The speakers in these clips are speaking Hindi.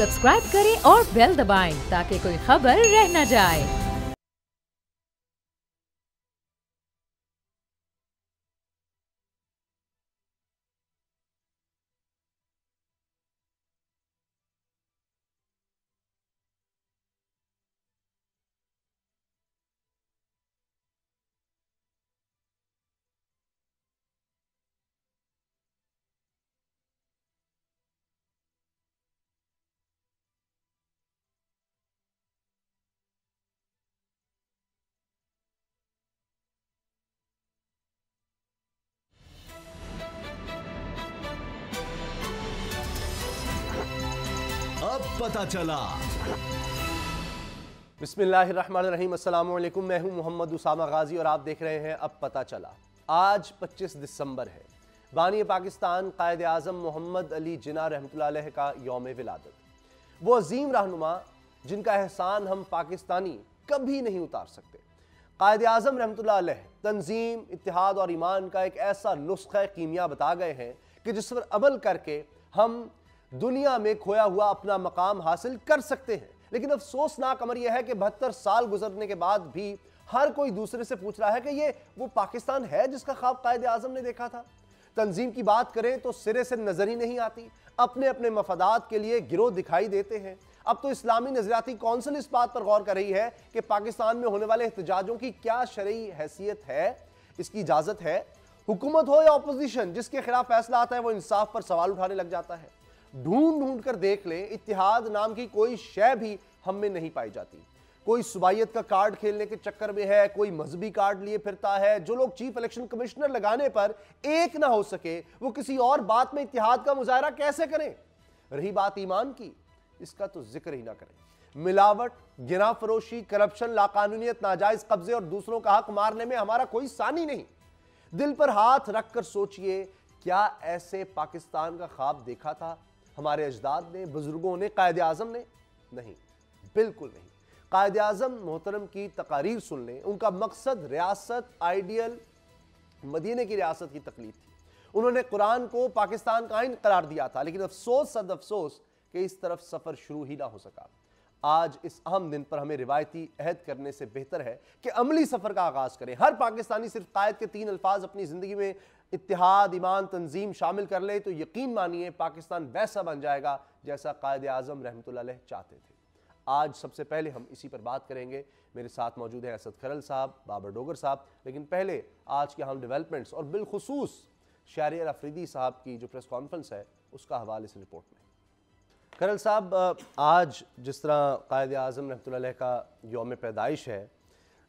सब्सक्राइब करें और बेल दबाएं ताकि कोई खबर रह न जाए। अब पता चला। बिस्मिल्लाहिर्रहमानिर्रहीम, अस्सलामु अलैकुम। मैं हूं मोहम्मद उसामा गाजी और आप देख रहे हैं अब पता चला। आज 25 दिसंबर है, बानी पाकिस्तान कायद आज़म मोहम्मद अली जिन्ना रहमतुल्लाह अलैह का यौम विलादत। वो अजीम रहनुमा जिनका एहसान हम पाकिस्तानी कभी नहीं उतार सकते। कायद आज़म रहमतुल्लाह अलैह तंजीम, इत्तेहाद और ईमान का एक ऐसा नुस्खा कीमिया बता गए हैं कि जिस पर अमल करके हम दुनिया में खोया हुआ अपना मकाम हासिल कर सकते हैं। लेकिन अफसोसनाक अमर यह है कि 72 साल गुजरने के बाद भी हर कोई दूसरे से पूछ रहा है कि ये वो पाकिस्तान है जिसका ख्वाब कायद आज़म ने देखा था। तंजीम की बात करें तो सिरे से नजर ही नहीं आती, अपने अपने मफादात के लिए गिरोह दिखाई देते हैं। अब तो इस्लामी नजरियाती कौंसिल इस बात पर गौर कर रही है कि पाकिस्तान में होने वाले एहतजाजों की क्या शरई हैसियत है, इसकी इजाजत है। हुकूमत हो या अपोजिशन, जिसके खिलाफ फैसला आता है वो इंसाफ पर सवाल उठाने लग जाता है। ढूंढ ढूंढ कर देख लें, इत्तेहाद नाम की कोई शय भी हम में नहीं पाई जाती। कोई सुबाइयत का कार्ड खेलने के चक्कर में है, कोई मजहबी कार्ड लिए फिरता है। जो लोग चीफ इलेक्शन कमिश्नर लगाने पर एक ना हो सके, वो किसी और बात में इत्तेहाद का मुजाहरा कैसे करें। रही बात ईमान की, इसका तो जिक्र ही ना करें। मिलावट, गिरा फरोशी, करप्शन, लाकानूनियत, नाजायज कब्जे और दूसरों का हक मारने में हमारा कोई सानी नहीं। दिल पर हाथ रखकर सोचिए, क्या ऐसे पाकिस्तान का ख्वाब देखा था हमारे अजदाद ने, बुजुर्गों ने, कायद आज़म ने? नहीं, बिल्कुल नहीं। कायद आज़म मोहतरम की तकारीर सुन लें। उनका मकसद रियासत, आइडियल मदीने की रियासत की तकलीफ थी। उन्होंने कुरान को पाकिस्तान का आइन करार दिया था, लेकिन अफसोस सद अफसोस कि इस तरफ सफ़र शुरू ही ना हो सका। आज इस अहम दिन पर हमें रिवायती अहद करने से बेहतर है कि अमली सफ़र का आगाज़ करें। हर पाकिस्तानी सिर्फ कायद के 3 अल्फाज अपनी ज़िंदगी में इत्तेहाद, ईमान, तंजीम शामिल कर ले तो यकीन मानिए पाकिस्तान वैसा बन जाएगा जैसा कायद आज़म रहमतुल्लाह अलैह चाहते थे। आज सबसे पहले हम इसी पर बात करेंगे। मेरे साथ मौजूद हैं असद खरल साहब, बाबर डोगर साहब। लेकिन पहले आज के अहम डेवलपमेंट्स और बिलखुसूस शहरियार अफरीदी साहब की जो प्रेस कॉन्फ्रेंस है उसका हवाला इस रिपोर्ट में। खरल साहब, आज जिस तरह कायद आज़म रहमतुल्लाह अलैह का यौम पैदाइश है,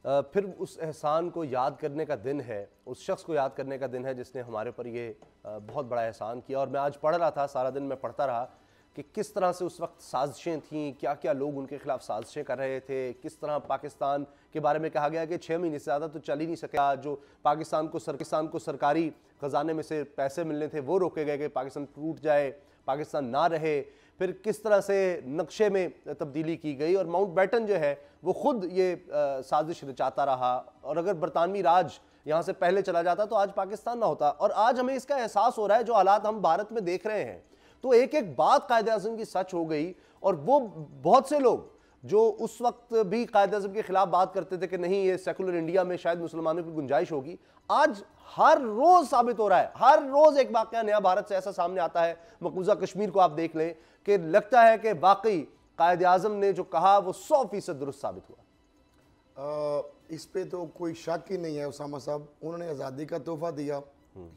फिर उस एहसान को याद करने का दिन है, उस शख्स को याद करने का दिन है जिसने हमारे ऊपर ये बहुत बड़ा एहसान किया। और मैं आज पढ़ रहा था, सारा दिन मैं पढ़ता रहा कि किस तरह से उस वक्त साजिशें थीं, क्या क्या लोग उनके खिलाफ साजिशें कर रहे थे, किस तरह पाकिस्तान के बारे में कहा गया कि 6 महीने से ज़्यादा तो चल ही नहीं सका। जो पाकिस्तान को सरकारी ख़जाने में से पैसे मिलने थे वो रोके गए कि पाकिस्तान टूट जाए, पाकिस्तान ना रहे। फिर किस तरह से नक्शे में तब्दीली की गई और माउंटबेटन जो है वो खुद ये साजिश रचाता रहा। और अगर बरतानवी राज यहाँ से पहले चला जाता तो आज पाकिस्तान ना होता। और आज हमें इसका एहसास हो रहा है, जो हालात हम भारत में देख रहे हैं, तो एक एक बात कायद आज़म की सच हो गई। और वो बहुत से लोग जो उस वक्त भी कायद आज़म के खिलाफ बात करते थे कि नहीं ये सेकुलर इंडिया में शायद मुसलमानों की गुंजाइश होगी, आज हर रोज साबित हो रहा है। हर रोज एक वाकया नया भारत से ऐसा सामने आता है। मकबूजा कश्मीर को आप देख लें कि लगता है कि वाकई कायद आज़म ने जो कहा वो 100% दुरुस्त साबित हुआ। इस पे तो कोई शक ही नहीं है उसामा साहब, उन्होंने आज़ादी का तोहफा दिया,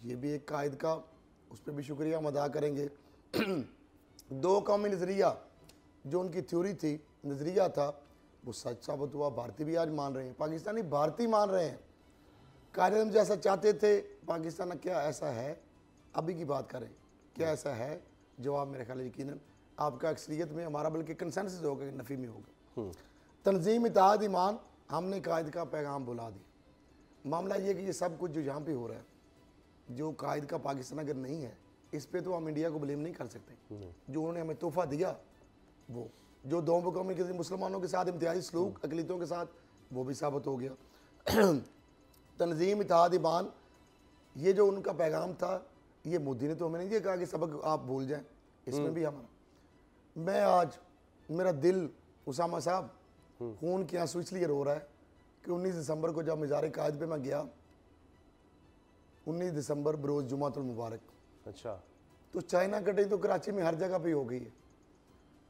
ये भी एक कायद का, उस पर भी शुक्रिया हम अदा करेंगे। 2 कौमी नज़रिया जो उनकी थ्योरी थी, नज़रिया था, वो सच साबित हुआ। भारतीय भी आज मान रहे हैं, पाकिस्तानी भारतीय मान रहे हैं। कायद आज़म जैसा चाहते थे पाकिस्तान, क्या ऐसा है? अभी की बात करें, क्या ऐसा है? जवाब मेरे ख्याल यकीनन आपका अक्सरियत में, हमारा बल्कि कंसेंसस होगा, नफ़ी में होगा। तंजीम, इत्तेहाद, ईमान, हमने कायद का पैगाम बुला दिया। मामला ये कि ये सब कुछ जो यहाँ पे हो रहा है, जो कायद का पाकिस्तान अगर नहीं है, इस पे तो हम इंडिया को ब्लेम नहीं कर सकते। जो उन्होंने हमें तोहफा दिया, वो जो 2 कौमी के मुसलमानों के साथ इम्तियाजी सलूक अकलीतों के साथ, वो भी साबित हो गया। तंजीम, इत्तेहाद, ईमान, ये जो उनका पैगाम था, ये मोदी ने तो हमें नहीं ये कहा कि सबक आप भूल जाएं, इसमें भी हमारा मैं आज मेरा दिल उसामा साहब खून के आंसू इसलिए रो रहा है कि 19 दिसंबर को जब मज़ार कायद पे मैं गया, 19 दिसंबर बरोज़ जुमातुल मुबारक। अच्छा। तो चाइना कटिंग तो कराची में हर जगह पे हो गई है।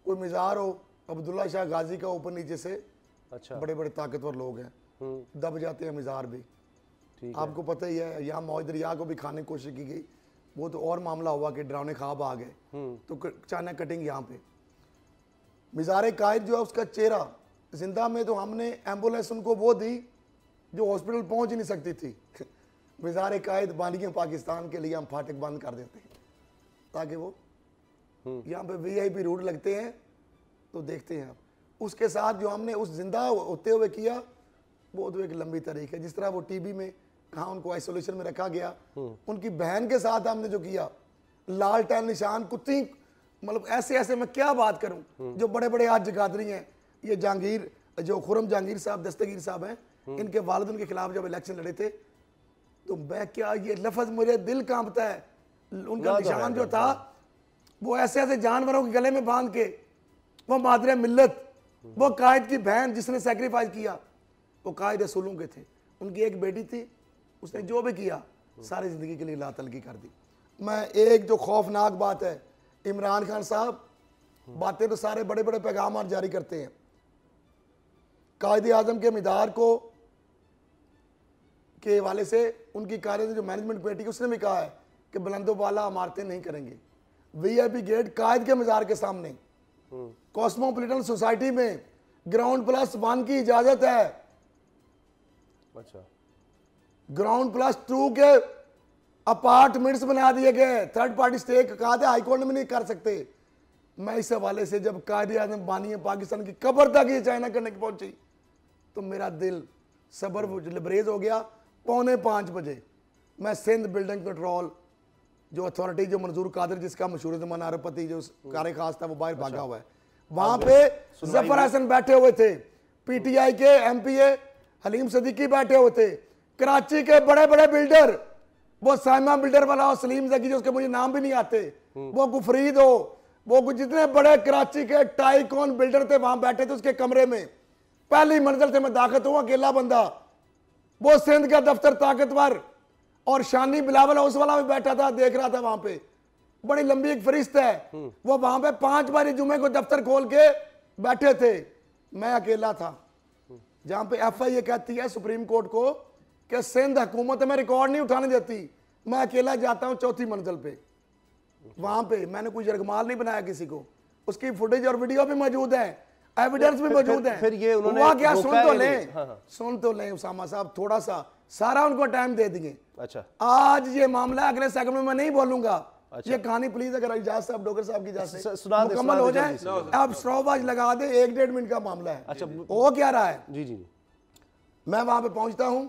कोई मज़ार हो अब्दुल्ला शाह गाजी का, ऊपर नीचे से अच्छा बड़े बड़े ताकतवर लोग हैं, दब जाते हैं मज़ार भी। ठीक आपको पता ही है, यहाँ मौज दरिया को भी खाने की कोशिश की गई, वो तो और मामला हुआ कि डरावने ख्वाब आ गए। तो चाइना कटिंग यहाँ पे मज़ार कायद जो है उसका चेहरा जिंदा में, तो हमने एम्बुलेंस उनको वो दी जो हॉस्पिटल पहुंच ही नहीं सकती थी। मज़ार कायद बानियों पाकिस्तान के लिए हम फाटक बंद कर देते हैं ताकि वो यहाँ पे VIP रूट लगते हैं। तो देखते हैं आप उसके साथ जो हमने उस जिंदा होते हुए किया वो तो एक लंबी तारीख है। जिस तरह वो TB में कहाँ उनको आइसोलेशन में रखा गया, उनकी बहन के साथ हमने जो किया, लाल टैल निशान कुत्ती, मतलब ऐसे ऐसे मैं क्या बात करूं। जो बड़े बड़े आज जगादरी हैं, ये जहांगीर जो खुरम जहांगीर साहब दस्तगीर साहब हैं, इनके वालिद उनके खिलाफ जब इलेक्शन लड़े थे, तो मैं क्या ये लफ्ज मुझे दिल कांपता है। उनका निशान जो था वो ऐसे ऐसे जानवरों के गले में बांध के, वो मादरे मिल्लत, वो कायद की बहन जिसने सेक्रीफाइस किया, वो कायद रसूलों के थे। उनकी एक बेटी थी, उसने जो भी किया सारी जिंदगी के लिए ला तलगी कर दी। मैं एक जो खौफनाक बात है, इमरान खान साहब बातें तो सारे बड़े बड़े पैगाम जारी करते हैं। कायद आजम के मिदार को के हवाले से उनकी कार्य जो मैनेजमेंट कमेटी उसने भी कहा है कि बुलंदो वाला इमारतें नहीं करेंगे। VIP गेट कायद के मज़ार के सामने कॉस्मोपॉलिटन सोसाइटी में ग्राउंड+1 की इजाजत है। अच्छा। ग्राउंड+2 के अपार्टमेंट्स बना दिए गए, थर्ड पार्टी स्टे कहा था हाईकोर्ट में नहीं कर सकते। मैं इस हवाले से जब कायद आज़म बानी पाकिस्तान की कब्र तक ये चाइना करने की पहुंची तो मेरा दिल सब्र लबरेज हो गया। 4:45 बजे मैं सिंध बिल्डिंग कंट्रोल जो अथॉरिटी जो मंजूर कादिर जिसका मशहूर जमाना अरबपति जो कार्य खास था वो बाहर भागा हुआ है, वहां पे जफर हसन बैठे हुए थे, PTI के MPA हलीम सदीकी बैठे हुए थे, कराची के बड़े बड़े बिल्डर, वो साइमा बिल्डर वाला हो, सलीम जकी जो उसके मुझे नाम भी नहीं आते, वो गुफरीद हो, वो जितने बड़े कराची के टाइकॉन बिल्डर थे वहां बैठे थे उसके कमरे में। पहली मंजिल से मैं दाखिल हुआ, अकेला बंदा, वो सिंध का दफ्तर ताकतवर, और शानी बिलावल हाउस वाला भी बैठा था, देख रहा था वहां पे। बड़ी लंबी एक फरिश्त है, वो वहां पे 5 बार जुमे को दफ्तर खोल के बैठे थे, मैं अकेला था। जहां पे FIA कहती है सुप्रीम कोर्ट को कि सिंध हुकूमत में रिकॉर्ड नहीं उठाने देती, मैं अकेला जाता हूं 4थी मंजिल पे। वहां पे मैंने कोई जरगमाल नहीं बनाया किसी को, उसकी फुटेज और वीडियो भी मौजूद है, एविडेंस भी मौजूद है। फिर ये उन्होंने हुआ क्या, सुन तो रोका लें, हाँ। सुन तो लें उसामा साहब, थोड़ा सा सारा उनको टाइम दे दिए। अच्छा। आज ये मामला अगले सेगमेंट में मैं नहीं बोलूंगा। अच्छा। ये कहानी प्लीज अगर इजाज़त साहब डॉक्टर साहब की इजाज़त से मुकम्मल हो जाए, आप स्ट्रॉबाज लगा दे, 1-1.5 मिनट का मामला है। अच्छा। वो क्या रहा है, जी जी, मैं वहां पे पहुंचता हूं,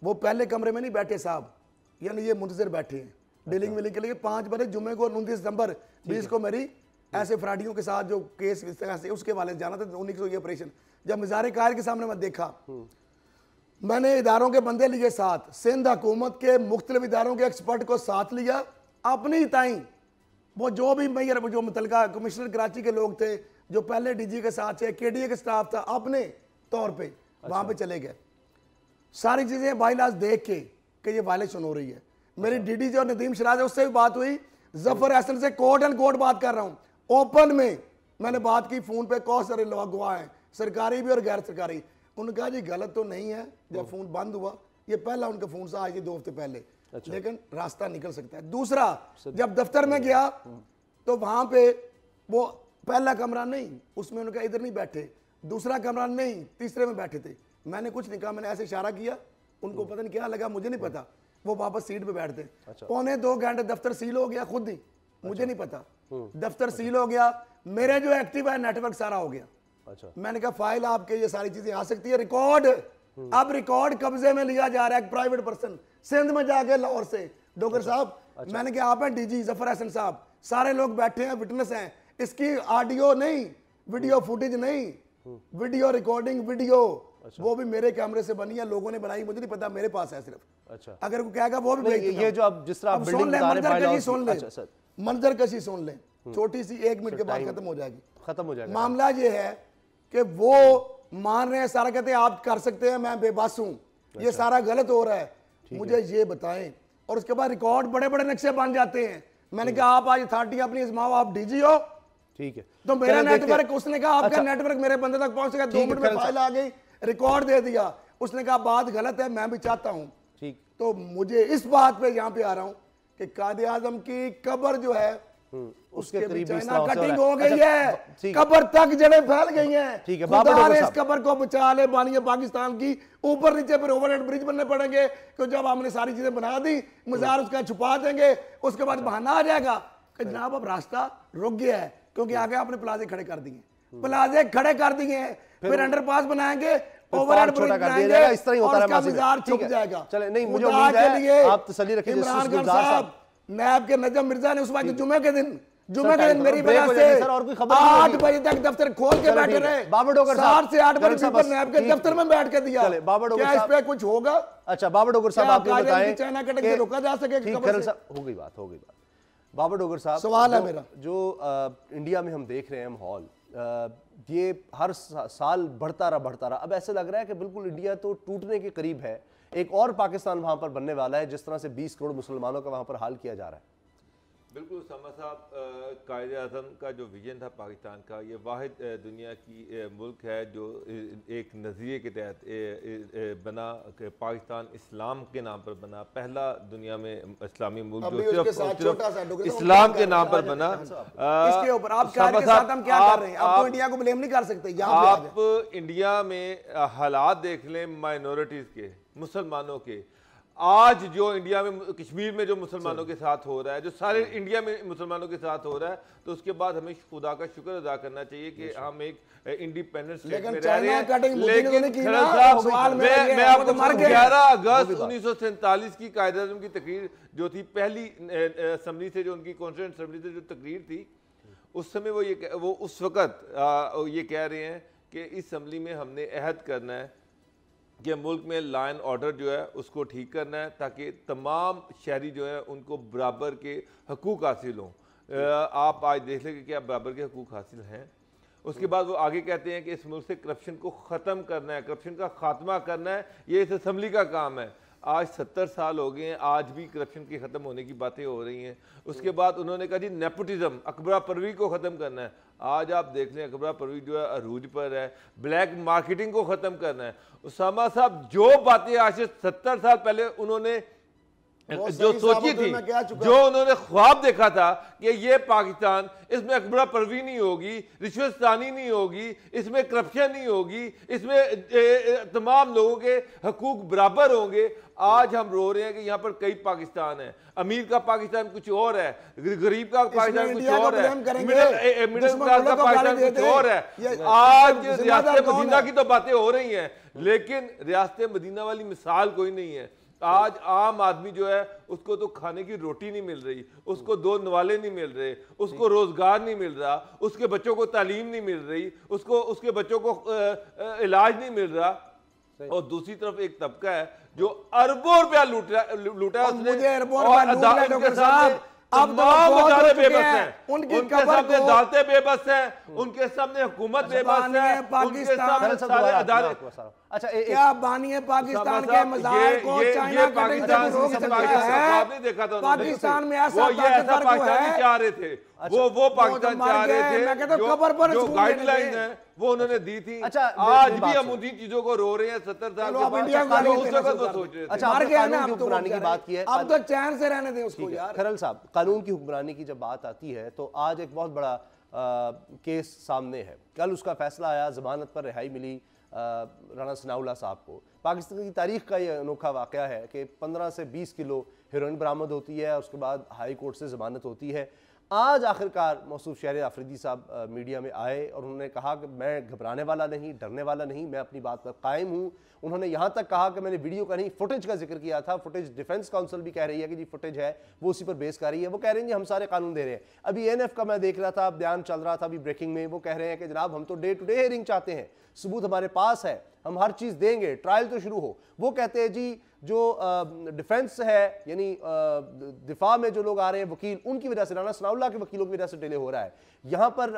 वो पहले कमरे में नहीं बैठे साहब, यानी ये मुंतजिर बैठे हैं डीलिंग विलिंग के लिए। 5 बजे जुमे को 29 दिसंबर 20 को मेरी ऐसे फ्राडियों के साथ जो केस इस तरह से उसके वाले जाना था, 19 को ये ऑपरेशन। जब मज़ार कायद के सामने मैं देखा, मैंने इदारों के बंदे लिए साथ, सिंध हुकूमत के मुख्तलिफ इदारों के एक्सपर्ट को साथ लिया, अपनी ताई वो जो भी मेयर जो मुतलका कमिश्नर कराची के लोग थे, जो पहले DG के साथ थे, KDA के स्टाफ था, अपने तौर पे वहां पे चले गए। सारी चीजें बाइलाज देख के कि ये वायलेशन हो रही है। मेरी DDG और नदीम शराज उससे भी बात हुई, जफर हसन से कोर्ट एंड कोर्ट बात कर रहा हूँ, ओपन में मैंने बात की, फोन पे बहुत सारे लोग गवाह हैं, सरकारी भी और गैर सरकारी। उन्होंने कहा जी गलत तो नहीं है, जब फोन बंद हुआ, ये पहला उनका फोन से आज ये 2 हफ्ते पहले। अच्छा। लेकिन रास्ता निकल सकता है। दूसरा, जब दफ्तर में गया तो वहां पे वो पहला कमरा नहीं, उसमें उन्होंने कहा इधर नहीं बैठे, दूसरा कमरा नहीं, तीसरे में बैठे थे। मैंने कुछ नहीं कहा, मैंने ऐसे इशारा किया, उनको पता नहीं क्या लगा, मुझे नहीं पता, वो वापस सीट पे बैठते। 1.25 घंटे दफ्तर सील हो गया खुद ही, मुझे नहीं पता, दफ्तर सील हो गया, मेरे जो एक्टिव है नेटवर्क सारा हो गया। अच्छा। मैंने कहा फाइल आपके ये सारी चीजें आ सकती है, रिकॉर्ड, अब रिकॉर्ड कब्जे में लिया जा रहा है, प्राइवेट पर्सन सिंध में जाके लाहौर से, डॉक्टर साहब। मैंने कहा आप हैं DG जफर हसन साहब, सारे लोग बैठे हैं, विटनेस हैं, इसकी ऑडियो नहीं, वीडियो फुटेज नहीं, वीडियो रिकॉर्डिंग वीडियो। अच्छा। वो भी मेरे कैमरे से बनी है, लोगों ने बनाई, मुझे नहीं पता, मेरे पास है सिर्फ। अच्छा। अगर वो कहेगा वो भी ये जो अब जिस तरह मंजर कशी सुन ले, छोटी सी 1 मिनट के बाद खत्म हो जाएगी। खत्म हो जाएगा। मामला ये है कि वो मान रहे हैं सारा, कहते हैं आप कर सकते हैं, मैं बेबस हूं, ये सारा गलत हो रहा है, मुझे ये बताएं। और उसके बाद रिकॉर्ड बड़े बड़े नक्शे बन जाते हैं। मैंने कहा आप आज अथॉरिटी अपनी इस्माओ, आप डीजी हो, ठीक है, तो मेरा नेटवर्क, उसने कहा आपका नेटवर्क मेरे बंदे तक पहुंच गया, 2 मिनट में फाइल आ गई, रिकॉर्ड दे दिया। उसने कहा बात गलत है, मैं भी चाहता हूं। ठीक, तो मुझे इस बात पे यहाँ पे आ रहा हूं कि कायदे आजम की कब्र जो है उसके करीब चाइना कटिंग हो गई है, कब्र तक जड़ें फैल गई हैं। ठीक है, खुदा ने इस कब्र को बचा ले, बानी पाकिस्तान की ऊपर नीचे फिर ओवरहेड ब्रिज बनने पड़ेंगे, तो जब हमने सारी चीजें बना दी, मजार उसका छुपा देंगे, उसके बाद बहाना आ जाएगा कि जनाब अब रास्ता रुक गया है, क्योंकि आगे आपने प्लाजे खड़े कर दिए, प्लाजे खड़े कर दिए हैं, फिर अंडरपास बनाएंगे, ओवरहेड ब्रिज बनाएंगे, इस तरह ही होता और है, उसका मजार छुप जाएगा। चले, नहीं, मुझे खुदा उम्मीद के है लिए आप तसल्ली रखिए। इमरान खान साहब, नैब के नजम मिर्जा ने उस वक्त जुमे के दिन मेरी ब्रेक वजह हो जाएगी से सर, और कोई खबर 8 बजे तक दफ्तर खोल के बैठे रहे। बाबर डोगर साहब, 7 से 8 बजे साहब, पेपर नैब के ठीक, दफ्तर में बैठ के दिया। चले, बाबर डोगर क्या इस साहब, पे कुछ होगा? अच्छा, बाबर डोगर साहब आप ये बताएं चाइना कटक से रोका जा सके? ठीक, खरल साहब, हो गई बात। बाबर डोगर साहब, सवाल है मेरा, जो इंडिया में हम देख रहे हैं माहौल, ये हर साल बढ़ता रहा। अब ऐसे लग रहा है कि बिल्कुल इंडिया तो टूटने के करीब है। एक और पाकिस्तान वहां पर बनने वाला है, जिस तरह से 20 करोड़ मुसलमानों का वहां पर हाल किया जा रहा है। बिल्कुल उसामा साहब, कायदे आज़म का जो विजन था पाकिस्तान का, ये वाहिद दुनिया की मुल्क है जो एक नज़रिए के तहत बना कि पाकिस्तान इस्लाम के नाम पर बना, पहला दुनिया में इस्लामी मुल्क जो सिर्फ इस्लाम के नाम पर बना। इसके ऊपर आप कायदे के साथ हम क्या कर रहे हैं? आप तो इंडिया को ब्लेम नहीं कर सकते। आप इंडिया में हालात देख लें माइनॉरिटीज़ के, मुसलमानों के। आज जो इंडिया में कश्मीर में जो मुसलमानों के साथ हो रहा है, जो सारे इंडिया में मुसलमानों के साथ हो रहा है, तो उसके बाद हमें खुदा का शुक्र अदा करना चाहिए कि हम एक इंडिपेंडेंट स्टेट में रह रहे हैं। लेकिन मैं आपको 11 अगस्त 1947 की कायदे आज़म की तकरीर जो थी, पहली असम्बली से जो उनकी कॉन्स्टिट्यूएंट असम्बली से जो तकरीर थी, उस समय वो उस वक्त ये कह रहे हैं कि इस असम्बली में हमने अहद करना है कि मुल्क में लॉ एंड ऑर्डर जो है उसको ठीक करना है, ताकि तमाम शहरी जो है उनको बराबर के हकूक़ हासिल हों। आप आज देख लें कि क्या बराबर के हकूक़ हासिल हैं। उसके बाद वो आगे कहते हैं कि इस मुल्क से करप्शन को ख़त्म करना है, करप्शन का खात्मा करना है, ये इस असम्बली का काम है। आज 70 साल हो गए हैं, आज भी करप्शन के ख़त्म होने की बातें हो रही हैं। उसके बाद उन्होंने कहा जी नेपोटिज्म, अकबरा परवी को ख़त्म करना है। आज आप देख लें अकबरा परवी जो है अरूज पर है, ब्लैक मार्केटिंग को ख़त्म करना है। उसामा साहब, जो बातें आज से 70 साल पहले उन्होंने जो सोची थी, जो उन्होंने ख्वाब देखा था कि ये पाकिस्तान, इसमें अकबरा परवी नहीं होगी, रिश्वतस्तानी नहीं होगी, इसमें करप्शन नहीं होगी, इसमें तमाम लोगों के हकूक बराबर होंगे। आज हम रो रहे हैं कि यहाँ पर कई पाकिस्तान है, अमीर का पाकिस्तान कुछ और है, गरीब का पाकिस्तान कुछ और है, मिडिल क्लास का पाकिस्तान कुछ और है। आज रियासत मदीना की तो बातें हो रही हैं, लेकिन रियासत मदीना वाली मिसाल कोई नहीं है। आज आम आदमी जो है उसको तो खाने की रोटी नहीं मिल रही, उसको 2 नवाले नहीं मिल रहे, उसको रोजगार नहीं मिल रहा, उसके बच्चों को तालीम नहीं मिल रही, उसके बच्चों को इलाज नहीं मिल रहा। और दूसरी तरफ एक तबका है जो अरबों रुपया लूटा है उसने, अब बेबस हैं, उनके सामने अदालतें बेबस हैं, उनके सामने हुकूमत बेबस है, पाकिस्तान सारे अदालत। अच्छा, क्या बानी पाकिस्तान के मज़ार को चाइना कटिंग से रोक सकता है? देखा था पाकिस्तान में ऐसा पाकिस्तान चाह रहे थे, वो पाकिस्तान चाह रहे थे, जो गाइडलाइन है वो उन्होंने दी थी। अच्छा, आज भी हम उन्हीं चीजों को रो रहे हैं 70 साल के बाद, उस वक्त वो सोच रहे थे। अच्छा, कानून की हुक्मरानी की बात की है, अब तो चैन से रहने दें उसको यार। खरल साहब, कानून की हुक्मरानी की जब बात आती है तो आज एक बहुत बड़ा केस सामने है। कल उसका फैसला आया, जमानत पर रिहाई मिली राना सनाउल्लाह साहब को। पाकिस्तान की तारीख का ये अनोखा वाक़या है कि 15 से 20 किलो हेरोइन बरामद होती है, उसके बाद हाई कोर्ट से ज़मानत होती है। आज आखिरकार मौसूफ शहर आफरीदी साहब मीडिया में आए और उन्होंने कहा कि मैं घबराने वाला नहीं, डरने वाला नहीं, मैं अपनी बात पर कायम हूँ। उन्होंने यहाँ तक कहा कि मैंने वीडियो का नहीं, फुटेज का जिक्र किया था। फुटेज डिफेंस काउंसिल भी कह रही है कि जी फुटेज है, वो उसी पर बेस कर रही है। वो कह रहे हैं जी हम सारे कानून दे रहे हैं। अभी एनएफ का मैं देख रहा था, बयान चल रहा था अभी ब्रेकिंग में, वो कह रहे हैं कि जनाब हम तो डे टू डे हियरिंग चाहते हैं, सबूत हमारे पास है, हम हर चीज़ देंगे, ट्रायल तो शुरू हो। वो कहते हैं जी जो डिफेंस है यानी दिफा में जो लोग आ रहे हैं वकील, उनकी वजह से, राणा सनाउल्लाह के वकीलों की वजह से डिले हो रहा है। यहाँ पर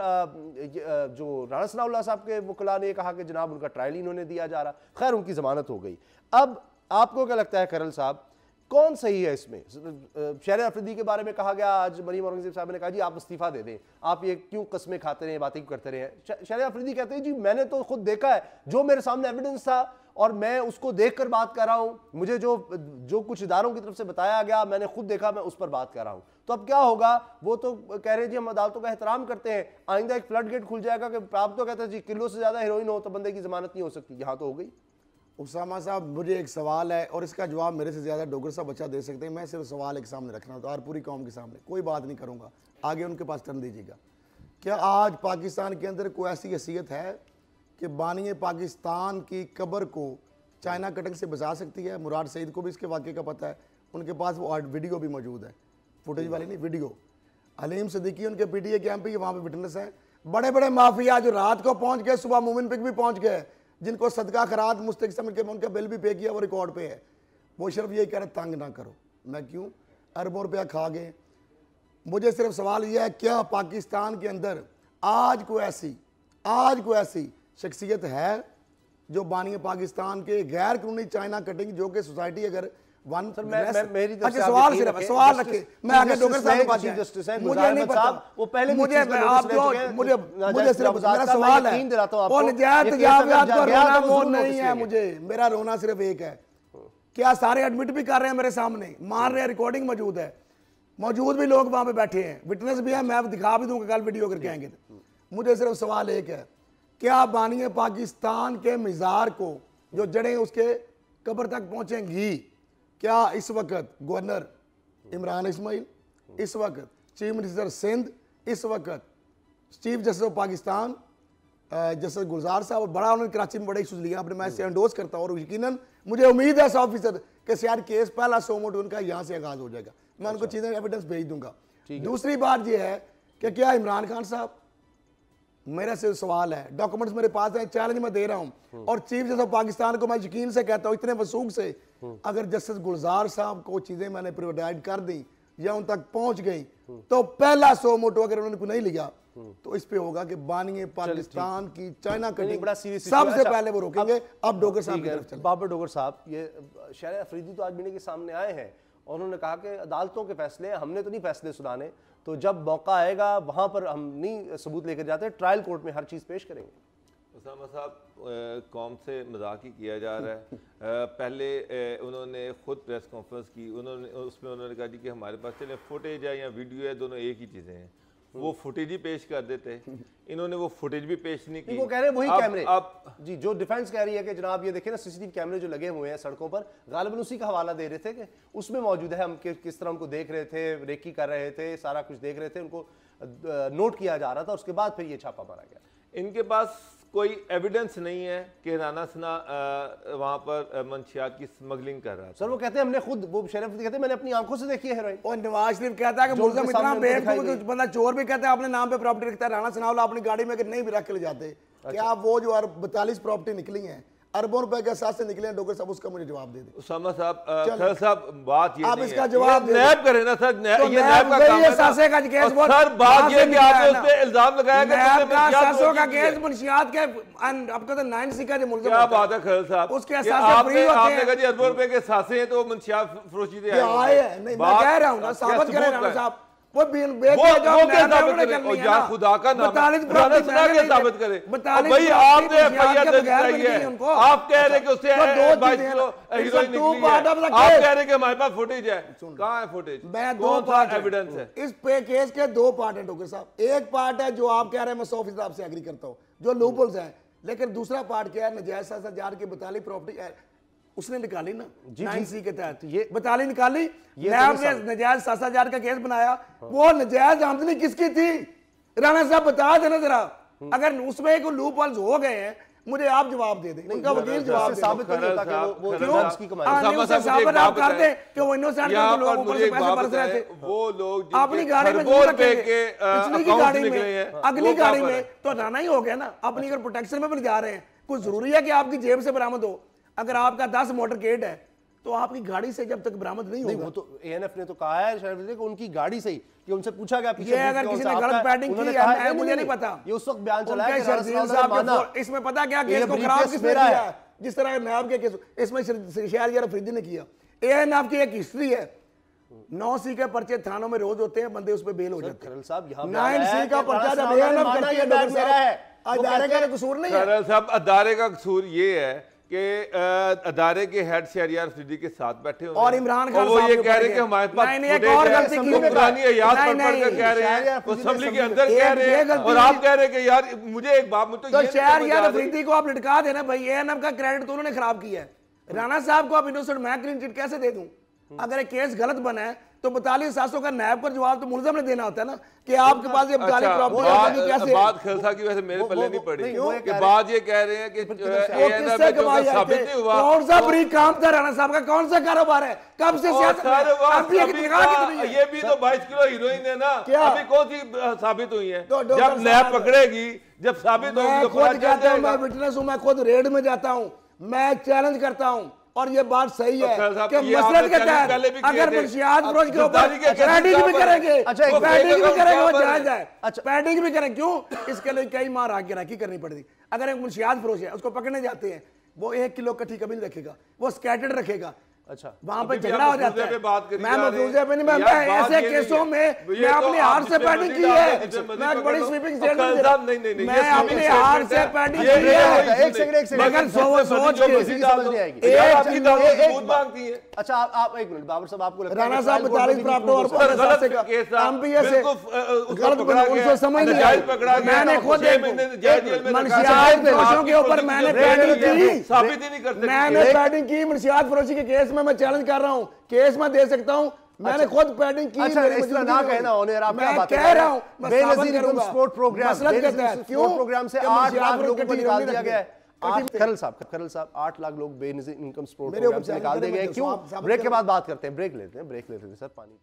जो राणा सनाउल्लाह साहब के वकला ने कहा कि जनाब उनका ट्रायल इन्होंने दिया जा रहा, खैर उनकी जमानत हो गई। अब आपको क्या लगता है खरल साहब, कौन सही है इसमें? शहर अफरीदी के बारे में कहा गया, आज मरीम औरंगजेब साहब ने कहा जी आप इस्तीफा दे दें, आप ये क्यों कस्में खाते रहे, बातें क्यों करते रहे। शहर अफरीदी कहते हैं जी मैंने तो खुद देखा है, जो मेरे सामने एविडेंस था और मैं उसको देखकर बात कर रहा हूं, मुझे जो कुछ इदारों की तरफ से बताया गया मैंने खुद देखा, मैं उस पर बात कर रहा हूं। तो अब क्या होगा, वो तो कह रहे हैं जी हम अदालतों का एहतराम करते हैं, आइंदा एक फ्लड गेट खुल जाएगा कि आप तो कहते हैं जी किलो से ज्यादा हेरोइन हो तो बंदे की जमानत नहीं हो सकती। यहां तो हो गई। उसामा साहब, मुझे एक सवाल है और इसका जवाब मेरे से ज़्यादा डोगर साहब बच्चा दे सकते हैं। मैं सिर्फ सवाल एक सामने रखना होता है और पूरी कौम के सामने कोई बात नहीं करूँगा, आगे उनके पास टर्न दीजिएगा। क्या आज पाकिस्तान के अंदर कोई ऐसी हैसियत है कि बानी पाकिस्तान की कब्र को चाइना कटिंग से बचा सकती है? मुराद सईद को भी इसके वाक़े का पता है, उनके पास वो वीडियो भी मौजूद है, फुटेज वाली नहीं वीडियो। हलीम सिद्दीकी उनके PTA के MP वहाँ पर विटनेस है। बड़े बड़े माफिया जो रात को पहुँच गए, सुबह मोमिन पिक भी पहुँच गए, जिनको सदका खरात मुस्तक समझ के उनका बिल भी पे किया, वो रिकॉर्ड पे है। वो सिर्फ यही कह रहे तंग ना करो। मैं क्यों? अरबों रुपया खा गए। मुझे सिर्फ सवाल यह है, क्या पाकिस्तान के अंदर आज कोई ऐसी शख्सियत है जो बानी पाकिस्तान के गैर कानूनी चाइना कटिंग, जो कि सोसाइटी अगर वन मेरी अच्छा सवाल रखे, मैं आगे डॉक्टर साहब के पास मुझे नहीं पता, वो पहले मुझे सिर्फ मेरा सवाल है, वो नहीं है मुझे, मेरा रोना सिर्फ एक है। क्या सारे एडमिट भी कर रहे हैं मेरे सामने, मान रहे हैं, रिकॉर्डिंग मौजूद है, मौजूद भी लोग वहां पे बैठे हैं, विटनेस भी है, मैं दिखा भी दूंगा कल वीडियो करके आएंगे। मुझे सिर्फ सवाल एक है, क्या बानी पाकिस्तान के मिजार को जो जड़ें उसके कब्र तक पहुंचेंगी? क्या इस वक्त गवर्नर इमरान इस्माइल, इस वक्त चीफ मिनिस्टर सिंध, इस वक्त chief justice of Pakistan justice Gulzar साहब, और बड़ा उन्होंने कराची में बड़ा इशूज लिया अपने, मैं इसे एंडोर्स करता हूँ और यकीनन मुझे उम्मीद है ऑफिसर कि शायद केस पहला 100 मोट उनका यहाँ से आगाज हो जाएगा, मैं उनको चीजें एविडेंस भेज दूंगा। दूसरी बात यह है कि क्या इमरान खान साहब, मेरा सिर्फ सवाल है, डॉक्यूमेंट्स मेरे पास है, चैलेंज मैं दे रहा हूं और चीफ जस्टिस ऑफ पाकिस्तान को मैं यकीन से कहता हूं, इतने वसूख से, अगर जस्टिस गुलजार साहब को चीजें मैंने प्रोवाइड कर दी या उन तक पहुंच गई तो पहला 100 मोटो अगर उन्होंने नहीं लिया तो इस पे होगा कि बानी पाकिस्तान की चाइना कटिंग सबसे पहले वो रोकेंगे। अब डोगर साहब की तरफ चलें। बाबर डोगर साहब, ये शहर अफरीदी तो आज मीडिया के सामने आए हैं और उन्होंने कहा कि अदालतों के फैसले, हमने तो नहीं फैसले सुनाने, तो जब मौका आएगा वहां पर हम नहीं सबूत लेकर जाते, ट्रायल कोर्ट में हर चीज पेश करेंगे। उसामा साहब, कौम से मजाक ही किया जा रहा है। पहले उन्होंने खुद प्रेस कॉन्फ्रेंस की, उसमें उन्होंने कहा जी कि हमारे पास चले फुटेज है या वीडियो है, दोनों एक ही चीज़ें हैं, वो फुटेज ही पेश कर देते, इन्होंने वो फुटेज भी पेश नहीं की। वो कह रहे हैं वही कैमरे, अब जी जो डिफेंस कह रही है कि जनाब ये देखें ना CCTV कैमरे जो लगे हुए हैं सड़कों पर, गालिबन उसी का हवाला दे रहे थे कि उसमें मौजूद है, हम किस तरह उनको देख रहे थे, रेकी कर रहे थे, सारा कुछ देख रहे थे, उनको नोट किया जा रहा था, उसके बाद फिर ये छापा मारा गया। इनके पास कोई एविडेंस नहीं है कि राना सना वहां पर मंशियात की स्मगलिंग कर रहा था। सर वो कहते हैं हमने खुद, वो शरीफ कहते हैं मैंने अपनी आंखों से देखी है हेरोइन। और नवाज शरीफ कहता है कि मुल्ज़िम इतना बेवकूफ बंदा, चोर भी कहता है अपने नाम पे प्रॉपर्टी रखता है, राना सनाउल्लाह अपनी गाड़ी में नहीं भी रख के ले जाते। क्या वो जो 42 प्रॉपर्टी निकली है, अरबों रुपए के साथ से निकले, डॉक्टर साहब उसका मुझे जवाब दे दे। उसामा साहब, खैर साहब, बात ये आप नहीं इसका है, जवाब दे नैब करें ना सर, तो ये नैब का काम है ना। सासे का केस बहुत सर बात ये कि आपने उस पे इल्जाम लगाया कि नैब का सासों का केस मुंशियात के आपका तो 9C का जो मुल्ज़िम क्या बात है खैर साहब, उसके सासे फ्री होते हैं। आपने कहा जी अरबों रुपए के सासे हैं तो मुंशियात फरोशी दे आए हैं, नहीं मैं कह रहा हूं ना, साबित करें राणा साहब, वो खुदा का नाम साबित करे भाई, आपने आप कह रहे कि उससे हीरोइन निकली है, आप कह रहे कि हमारे पास फुटेज है, कहाँ है फुटेज? मैं दो पार्ट एविडेंस है इस पे केस के, दो पार्ट है डॉक्टर साहब। एक पार्ट है जो आप कह रहे हैं, मैं 100% आपसे एग्री करता हूँ, जो लूपहोल्स हैं, लेकिन दूसरा पार्ट क्या है, नजायज 7,000 की बताली प्रॉपर्टी उसने निकाली ना 9C के तहत, ये बताली निकाली, नैब ने नजायज 7,000 का केस बनाया। वो नजायज आमदनी किसकी थी? राणा साहब बता देना जरा, अगर उसमें कोई लूप होल्स हो गए हैं, मुझे आप जवाब दे दें, उनका वकील जवाब दे। साबित नहीं होता कि वो ड्रग्स की कमाई आप कर दें कि वो इनोसेंट के लोग ऊपर से पैसे बरस रहे थे, वो लोग अपनी गाड़ी में पिछली की गाड़ी में, अगली गाड़ी में तो राणा ही हो गया ना। अपनी अगर प्रोटेक्शन में भी जा रहे हैं, कुछ जरूरी है कि आपकी जेब से बरामद हो। अगर आपका 10 मोटरकेड है तो आपकी गाड़ी से जब तक बरामद नहीं होगा। वो तो एएनएफ ने तो कहा है शरीफ कि उनकी गाड़ी से ही, कि उनसे पूछा गया ये अगर किसी ने गलत पैडिंग की है, मुझे नहीं पता, ये उस वक्त बयान चला है कि इसमें पता क्या केस को खराब किसने किया, जिस तरह नायब के केस इसमें शहरयार अफरीदी ने किया। एएनएफ की एक हिस्ट्री है, 9C के पर्चे थानों में रोज होते हैं, बंदे उस पे बेल हो जाते हैं। 9C का पर्चा जब एएनएफ करती है अदारे का कसूर नहीं है साहब, अदारे का कसूर ये है कि अदारे के हेड शहरयार अफरीदी के साथ बैठे हुए और इमरान खान वो ये कह रहे हैं कि हमारे पास पुरानी अयाद पढ़ कर कह रहे हैं, असेंबली के अंदर कह रहे हैं, और आप कह रहे हैं कि यार मुझे एक बात तो शहरयार अफरीदी को आप लटका देना भाई, एएनएफ का क्रेडिट तो उन्होंने खराब किया है। राणा साहब को आप इनोसेंट, मैं क्लीन चिट कैसे दे दूं? अगर एक केस गलत बना है तो 42,700 का नायब पर जवाब तो मुलजम ने देना होता है ना, कि आपके पास ये 42 प्रॉपर्टी कैसे। बात खलसा की वैसे मेरे पल्ले नहीं पड़ी कि बात ये कह रहे हैं कि साबित नहीं हुआ। कौन सा बरीक काम था राणा साहब का, कौन सा कारोबार है, कब से सियासत में? ये भी तो 22 किलो हीरोइन है ना, अभी कौन सी साबित हुई है? जब नायब पकड़ेगी, जब साबित होगी। मैं विटनेस हूं, मैं खुद रेड में जाता हूं, मैं चैलेंज करता हूं, और ये बात सही है कि मसलत के तहत अगर मुंशियात फरोश के ऊपर पैडिंग भी करेंगे, पैडिंग भी करेंगे, वो जायज है। पैडिंग भी करें, क्यों? इसके लिए कई माह राखी करनी पड़ती। अगर एक मुंशियात फरोश है, उसको पकड़ने जाते हैं, वो 1 किलो कट्ठी कभी नहीं रखेगा, वो स्कैटर्ड रखेगा। अच्छा, वहां पे झगड़ा हो जाता है। मैं मफरूजे पे नहीं, मैं ऐसे केसों में मैं अपने हाथ से पैडिंग की है, मैं एक बड़ी स्वीपिंग स्टेटमेंट, मैं अपने हाथ से पैडिंग की है। एक सेकंड मगर सोच के अच्छा, आप एक मिनट बाबर साहब, आपको लगता है राणा साहब 42 प्राप्त और एमपीए से गलत उनसे समझ नहीं आई। मैंने खुद मुंशियात फरोशों के ऊपर मैंने पैडिंग की, साबित ही नहीं करते। मैंने पैडिंग की मुंशियात फरोशी के केस में, मैं चैलेंज कर रहा हूं, केस में दे सकता हूं, मैंने खुद पैडिंग की। अच्छा, इस तरह ना कहना ऑनर, आप क्या बात कह रहा हूं? बेनजीर इनकम सपोर्ट प्रोग्राम, क्यों प्रोग्राम से 8 लाख लोगों को निकाल दिया गया है। खरल साहब 8 लाख लोग बेनजीर इनकम सपोर्ट प्रोग्राम से निकाल दिए गए, क्यों? ब्रेक के बाद बात करते हैं, ब्रेक लेते हैं सर, पानी।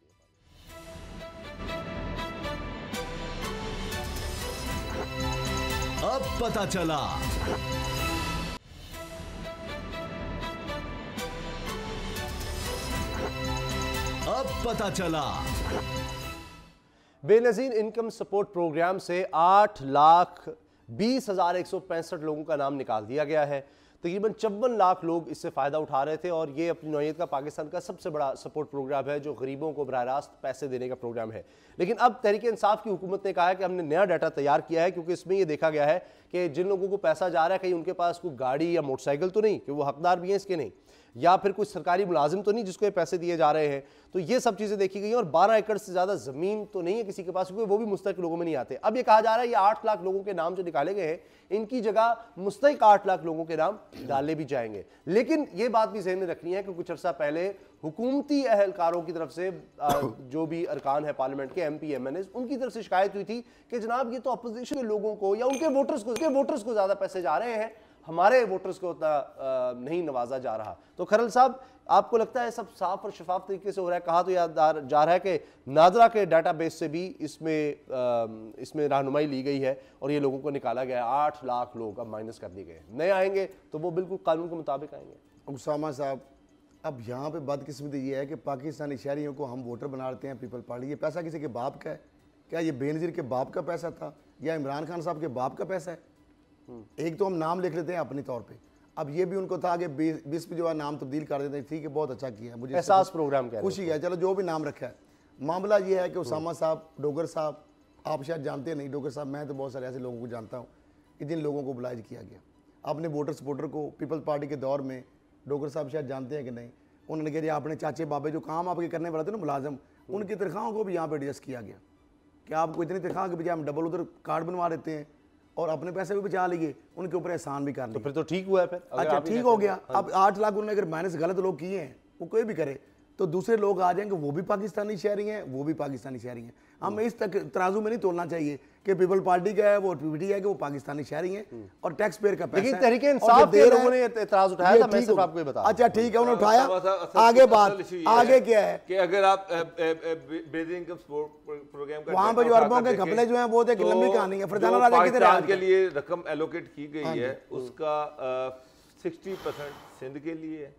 अब पता चला। अब पता चला। बेनजीर इनकम सपोर्ट प्रोग्राम से 8,20,165 लोगों का नाम निकाल दिया गया है। तकरीबन 54 लाख लोग इससे फ़ायदा उठा रहे थे, और ये अपनी नौइयत का पाकिस्तान का सबसे बड़ा सपोर्ट प्रोग्राम है, जो गरीबों को बराह रास्त पैसे देने का प्रोग्राम है। लेकिन अब तहरीक इंसाफ की हुकूमत ने कहा है कि हमने नया डाटा तैयार किया है, क्योंकि इसमें ये देखा गया है कि जिन लोगों को पैसा जा रहा है, कहीं उनके पास कोई गाड़ी या मोटरसाइकिल तो नहीं, कि वो हकदार भी हैं इसके नहीं, या फिर कोई सरकारी मुलाजिम तो नहीं जिसको ये पैसे दिए जा रहे हैं। तो ये सब चीज़ें देखी गई हैं, और 12 एकड़ से ज़्यादा ज़मीन तो नहीं है किसी के पास, क्योंकि वो भी मुस्तहिक लोगों में नहीं आते। अब ये कहा जा रहा है ये 8 लाख लोगों के नाम जो निकाले गए हैं, इनकी जगह मुस्तहिक 8 लाख लोगों के नाम डाले भी जाएंगे। लेकिन ये बात भी ज़हन में रखनी है कि कुछ अर्सा पहले हुकूमती अहलकारों की तरफ से जो भी अरकान है पार्लियामेंट के, MP MNAs, उनकी तरफ से शिकायत हुई थी कि जनाब ये तो अपोजिशन के लोगों को या उनके वोटर्स को ज़्यादा पैसे जा रहे हैं, हमारे वोटर्स को उतना नहीं नवाजा जा रहा। तो खरल साहब, आपको लगता है सब साफ और शफाफ तरीके से हो रहा है? कहा तो याद जा रहा है कि नादरा के डाटाबेस से भी इसमें रहनुमाई ली गई है, और ये लोगों को निकाला गया है। 8 लाख लोग अब माइनस कर दिए गए, नए आएंगे तो वो बिल्कुल कानून के मुताबिक आएंगे। उसामा साहब, अब यहाँ पे बदकिस्मती ये है कि पाकिस्तानी शहरियों को हम वोटर बना लेते हैं पीपल पार्टी। ये पैसा किसी के बाप का है क्या? ये बेनजीर के बाप का पैसा था या इमरान खान साहब के बाप का पैसा है? एक तो हम नाम लिख लेते हैं अपने तौर पे, अब ये भी उनको था कि 20 पे जो है नाम तब्दील कर देते हैं। ठीक है, बहुत अच्छा किया, मुझे एहसास प्रोग्राम क्या खुशी है, चलो जो भी नाम रखा है। मामला ये है कि उसामा साहब, डोगर साहब, आप शायद जानते नहीं, डोगर साहब, मैं तो बहुत सारे ऐसे लोगों को जानता हूँ कि जिन लोगों को बुलाइज किया गया अपने वोटर सपोर्टर को। पीपल्स पार्टी के दौर में डोगर साहब शायद जानते हैं कि नहीं, उन्होंने कहा जी अपने चाचे बाबे जो काम आपके करने वाले थे ना मुलाजम, उनकी तनख्वाहों को भी यहाँ पे एडजस्ट किया गया कि आपको इतनी तनख्वाह के बजाय हम डबल उधर कार्ड बनवा देते हैं और अपने पैसे भी बचा लिए, उनके ऊपर एहसान भी कर लिया। तो फिर तो ठीक हुआ है फिर। अच्छा, ठीक हो गया। अब 8 लाख उन्होंने अगर माइनस गलत लोग किए हैं, वो कोई भी करे, तो दूसरे लोग आ जाएंगे, वो भी पाकिस्तानी शहरी हैं, वो भी पाकिस्तानी शहरी हैं। हमें इस तक तराजू में नहीं तोलना चाहिए कि पीपल पार्टी का है, वो पीपीटी है कि वो पाकिस्तानी शहरी हैं और टैक्स पेयर का पैसा। लेकिन तहरीक इंसाफ के लोगों ने एतराज उठाया था, मैं सिर्फ आपको ये बता। अच्छा ठीक है, उन्होंने उठाया, आगे बात आगे क्या है कि अगर आप बेसिक इनकम सपोर्ट प्रोग्राम का वहां पर जो अरबों के घपले जो हैं वो एक लंबी कहानी है। फरजाना राजा पाकिस्तान के लिए रकम एलोकेट की गई है, उसका 60% सिंध के लिए है,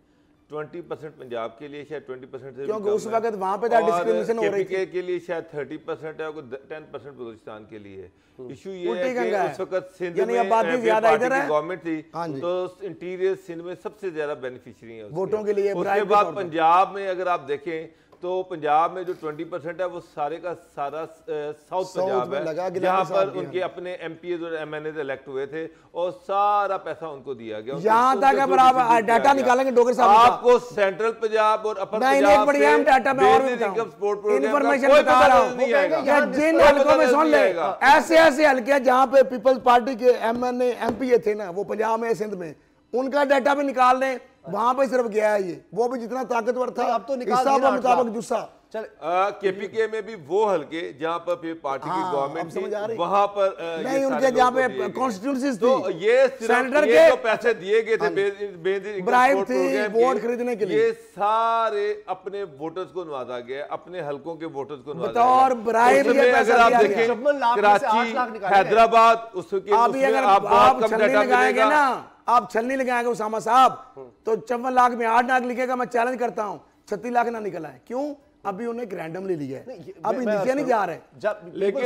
20% पंजाब के लिए, शायद 20% से क्योंकि उस वक्त वहां पे डिस्क्रिमिनेशन हो रही थी। के लिए शायद 30% है, 10% बलूचिस्तान के लिए। इशू ये उल्टी है कि गंगा है। उस वक्त सिंध यानी में आबादी ज्यादा इधर है। गवर्नमेंट थी, हाँ जी। तो इंटीरियर सिंध में सबसे ज्यादा बेनिफिशियरी है उसके। वोटों के लिए उसके ब्राइब के बाद तौर पे। पंजाब में अगर आप देखें तो पंजाब में जो 20% है वो सारे का सारा साउथ पंजाब में लगा है, गिला जहाँ के साथ पर दिया। उनके अपने एमपीएस और एमएनए इलेक्ट हुए थे और सारा पैसा उनको दिया गया। यहाँ तक अब आप डाटा निकालेंगे डोगर साहब का। आपको सेंट्रल पंजाब और अपर मैं पंजाब एक बढ़िया हम डाटा में और बताऊं, इन्फॉर्मेशन बता रहा हूँ या जिन हलकों में सुन ले, ऐसे ऐसे हल्के जहाँ पे पीपल्स पार्टी के एमएनए एमपीए थे ना, वो पंजाब में सिंध में, उनका डाटा भी निकाल लें, वहां पे सिर्फ गया है ये, वो भी जितना ताकतवर था अब तो निकाल हिसाब दिया मुताबिक दूसरा। केपीके में भी वो हल्के जहां पर फिर पार्टी की गवर्नमेंट समझ आ थी, रही। वहां पर नहीं उनके जहाँ पे कॉन्स्टिट्यूंसीज तो थी, ये सेनेटर ये के जो पैसे दिए गए थे ब्राइब थी वोट खरीदने के लिए, ये सारे अपने वोटर्स को नवाजा गया, अपने हल्कों के वोटर्स को नवाजा बतौर गया। ब्राइब उसमें ये पैसा अगर आप दिया देखें गया। 56 लाख में से 8 कराची, लाख निकाले गए। हैदराबाद, उसके अभी उसमें अगर आप बहुत आप कम छलनी डाटा लगाएंगे मिलेगा। ना, आप छलनी लगाएंगे उसामा साहब, तो 54 लाख में 8 लाख लिखेगा, मैं चैलेंज करता हूँ 36 लाख ना निकला है। क्यों? अभी उन्हें रैंडमली लिया है, अभी नीचे नहीं जा रहे। लेकिन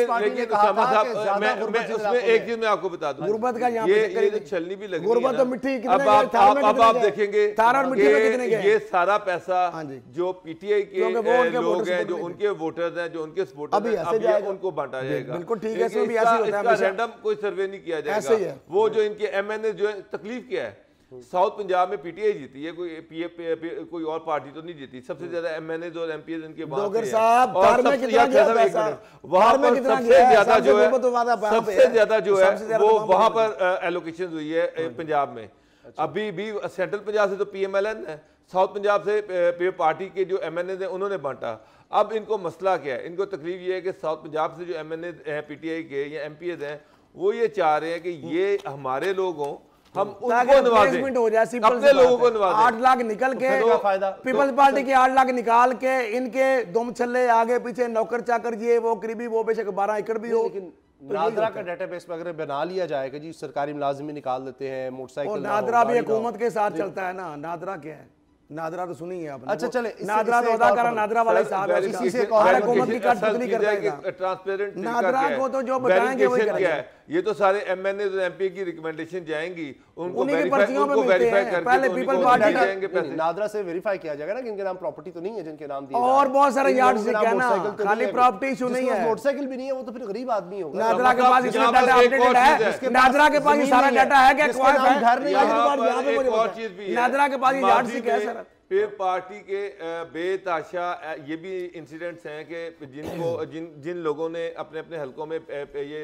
उसामा साहब, मैं उसमें एक चीज मैं आपको बता दूं, गुर्बत का यहाँ ये जो छलनी भी लगी गुर्बत है तो ना, मिट्टी कितने अब गए, आप थार में अब कितने आप गए? देखेंगे थार और मिट्टी में कितने कि गए? ये सारा पैसा हाँ जी। जो पीटीआई क्योंकि वो के उनके लोग वोटर हैं, सपोर्ट जो में उनके वोटर्स हैं, जो उनके अभी सपोर्टर्स हैं, ऐसे अब ये जाएगा। उनको बांटा जाएगा। बिल्कुल ठीक है, इसमें भी ऐसे ही होता है हमेशा। रैंडम कोई सर्वे नहीं किया ऐसे ही है। जाएगा। वो जो इनके एमएनए जो है, तकलीफ क्या है, साउथ पंजाब में पीटीआई जीती है, कोई और पार्टी तो नहीं जीती। सबसे ज्यादा एमएनए और एमपीएस इनके वहां डॉक्टर से हैं। साहब, और थार में सबसे कितना गया ज्यादा- पैसा? वहां थार में पर कितना सबसे गया है? ज्यादा जो है, सबसे ज्यादा वहां पे सबसे है। ज्यादा जो सबसे है ज्यादा वो वहां पे वहां है। पर एलोकेशन हुई है पंजाब में। अभी भी सेंट्रल पंजाब से तो पीएमएलएन है, साउथ पंजाब से पार्टी के जो एमएनए थे उन्होंने बांटा। अब इनको मसला क्या है? इनको तकलीफ ये है कि साउथ पंजाब से जो एमएनए हैं पीटीआई के या एमपीएस हैं, वो ये चाह रहे हैं कि ये हमारे लोग हों, हम उनको नवाजें, हो जाए, सिंपल अपने लोगों को नवाजें। 8 लाख निकल के क्या फायदा? पीपल्स पार्टी के 8 लाख निकाल के इनके दुम छल्ले आगे पीछे नौकर चाकर ये वो करीबी वो बेशक 12 एकड़ भी हो, लेकिन नादरा का डेटाबेस में अगर बना लिया जाएगा जी, सरकारी मुलाजिम निकाल देते हैं, और मोटरसाइकिल नादरा भी हुकूमत के साथ चलता है ना। नादरा क्या है? नादरा तो सुनी है आपने। अच्छा, चले, नादरा तो अदा करा, नादरा वाला साहब है, इसी से हुकूमत की कटपुतली करता है। ट्रांसपेरेंट नादरा को तो जो बताएंगे वही करेंगे। ये तो सारे एमएनए और एमपी की रिकमेंडेशन जाएंगी, उनको उन्हीं की वेरीफाई पर्चियों में मिलते वेरीफाई हैं। करके पहले तो पीपल उनको पार्टी दिए जाएंगे पैसे। नादरा से वेरीफाई किया जाएगा ना कि इनके नाम प्रॉपर्टी तो नहीं है जिनके नाम दिए और बहुत सारे इन यार्ड लोगों से के नाम कहना, मोटरसाइकिल तो खाली नहीं है। प्रॉपर्टी इशू नहीं जिसके पास है। मोटरसाइकिल भी नहीं है वो तो फिर गरीब आदमी होगा। नादरा के पास इसमें यहाँ डाटा पर एक और अपडेटेड चीज़ है। है, नादरा के पास ये जमीन सारा नहीं है, डाटा है, क्या जिसके क्वाइफ नाम है? घर नहीं है, यहाँ यहाँ पर पे एक मुझे और बताएं। चीज भी है, नादरा के पास ये यार्ड माजी से क्या है में सर? फिर पार्टी के बेताशा ये भी इंसिडेंट्स हैं कि जिन लोगों ने अपने अपने हल्कों में ये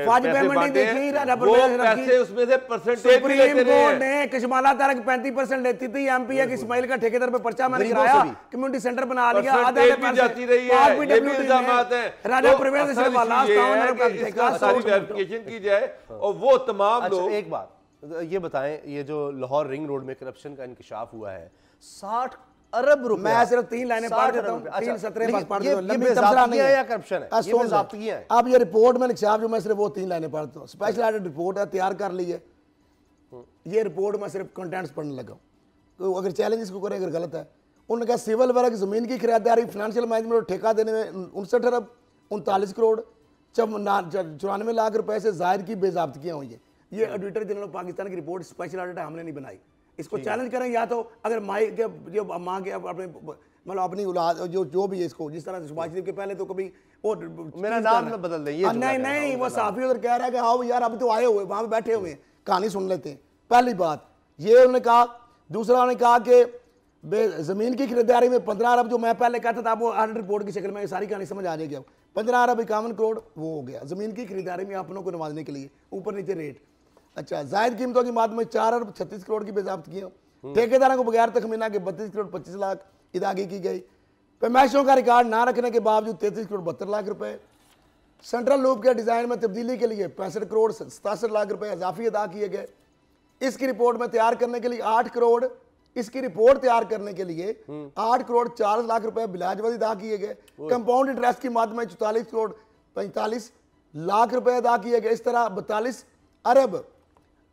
फौज पैसे पेमेंट बांटे देखी, हैं, रबर वो में रखी। पैसे उसमें से परसेंटेज भी सुप्रीम लेते रहे कोर्ट हैं। ने कशमाला तक 35% लेती थी, एमपी एक इस्माइल का ठेकेदार पे पर्चा मैंने गरीबों कराया, से भी। कम्युनिटी सेंटर बना लिया, परसेंटेज आधे भी जाती रही है, ये भी इल्जामात हैं। राजा तो प्रवेश असल सिर्फ लास्ट issue ये टाउन है का कि ठेका इसका सारी 100 वेरिफिकेशन की जाए और वो तमाम अच्छा, लोग। एक बात ये बताएं, ये जो लाहौर रिंग रोड में करप्शन का इंकशाफ हुआ है, 60 अरब रुपए। मैं सिर्फ 3 लाइनें पढ़ देता हूं, 3 सत्रह बस पढ़ देता हूं, लंबी तबसरा बेज़ाब्तियां नहीं है है या करप्शन है? ये बेज़ाब्तियां हैं। अब ये रिपोर्ट में इंकशाफ जो मैं सिर्फ वो 3 लाइनें पढ़ता हूं, स्पेशल ऑडिट रिपोर्ट है, तैयार कर ली है। ये रिपोर्ट मैं सिर्फ कंटेंट्स पढ़ने लगा हूं, तो अगर चैलेंज इसको करें अगर गलत है। उन्होंने कहा सिविल वर्क जमीन की खरीदारी फाइनेंशियल मैनेजमेंट और ठेका देने में 59 अरब 39 करोड़ 94 लाख रुपए से जाहिर की बेज़ाब्तियां हुई है। ये ऑडिटर जनरल पाकिस्तान की रिपोर्ट स्पेशल ऑडिट हमने नहीं बनाई। इसको चैलेंज करें, या तो अगर माई के जो माँ के अपने मतलब अपनी औलाद जो भी है, इसको जिस तरह से सुभाष शरीफ के पहले तो कभी वो मेरा नाम ना बदल दें, ये नहीं वो साफी उधर कह रहा है कि हाँ यार अभी तो आए हुए वहां पे बैठे हुए हैं, कहानी सुन लेते हैं। पहली बात ये उन्होंने कहा। दूसरा उन्होंने कहा कि जमीन की खरीदारी में 15 अरब जो मैं पहले कहता था वो ऑडिट रिपोर्ट की शक्ल में सारी कहानी समझ आ जाएगी। अब 15 अरब 51 करोड़ वो हो गया जमीन की खरीदारी में अपनों को नवाजने के लिए, ऊपर नीचे रेट। अच्छा, जायद कीमतों की माद में 4 अरब 36 करोड़ की बेज़ाब्तियां, ठेकेदारों को बगैर तखमीना के 32 करोड़ 25 लाख इदागी की गई। पैमाइशों का रिकॉर्ड ना रखने के बावजूद 33 करोड़ 72 लाख रुपए। सेंट्रल लूप के डिजाइन में तब्दीली के लिए 65 करोड़ 67 लाख रुपए इजाफी अदा किए गए। इसकी रिपोर्ट में तैयार करने के लिए 8 करोड़ इसकी रिपोर्ट तैयार करने के लिए 8 करोड़ 4 लाख रुपए बिलाजवद अदा किए गए। कंपाउंड इंटरेस्ट की माद में 44 करोड़ 45 लाख रुपए अदा किए गए। इस तरह 42 अरब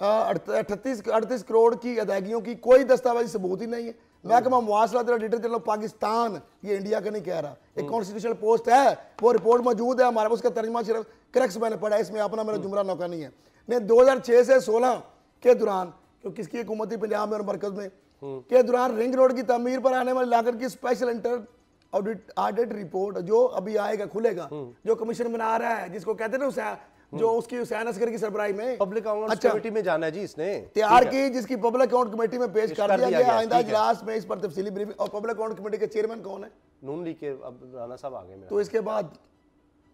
38 करोड़ की अदायगियों की कोई दस्तावेजी सबूत ही नहीं है। महकमा मुआसलात ऑडिटर जनरल पाकिस्तान, ये इंडिया का नहीं कह रहा, एक कॉन्स्टिट्यूशनल पोस्ट है, वो रिपोर्ट मौजूद है हमारे पास, उसका तर्जमा सिर्फ क्रक्स मैंने पढ़ा है, इसमें अपना मेरा जुमरा नौका नहीं है। ने 2006 से 16 के दौरान, जो किसकी हुकूमती पंजाब में और मरकज में के दौरान रिंग रोड की तमीर पर आने वाली लागत की स्पेशल इंटर ऑडिट रिपोर्ट जो अभी आएगा, खुलेगा, जो कमीशन बना रहा है, जिसको कहते हैं ना जो उसकी हुसैन असगर की सरबराही में पब्लिक अकाउंट्स कमेटी में जाना है जी, इसने तैयार की, जिसकी पब्लिक अकाउंट कमेटी में पेश कर दिया गया। आइंदा इजलास में इस पर तफसीली ब्रीफिंग। और पब्लिक अकाउंट कमेटी के चेयरमैन कौन है? नून लीग के अब राना साहब आ गए। तो इसके बाद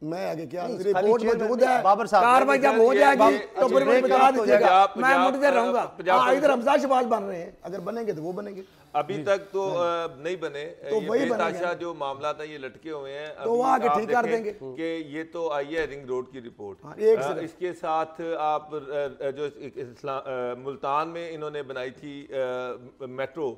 मैं आगे क्या रिपोर्ट मौजूद है, बाबर साहब कार्रवाई जब हो जाएगी तो फिर मैं बता दीजिएगा, मैं मुंतज़िर रहूंगा। इधर हमजा शहबाज बन रहे हैं, अगर बनेंगे तो वो बनेंगे, अभी तक तो नहीं बने, तो ये वही बेताशा जो मामला था ये लटके हुए हैं, तो वो आगे ठीक कर देंगे कि ये तो आई है रिंग रोड की रिपोर्ट। इसके साथ आप जो मुल्तान में इन्होंने बनाई थी मेट्रो,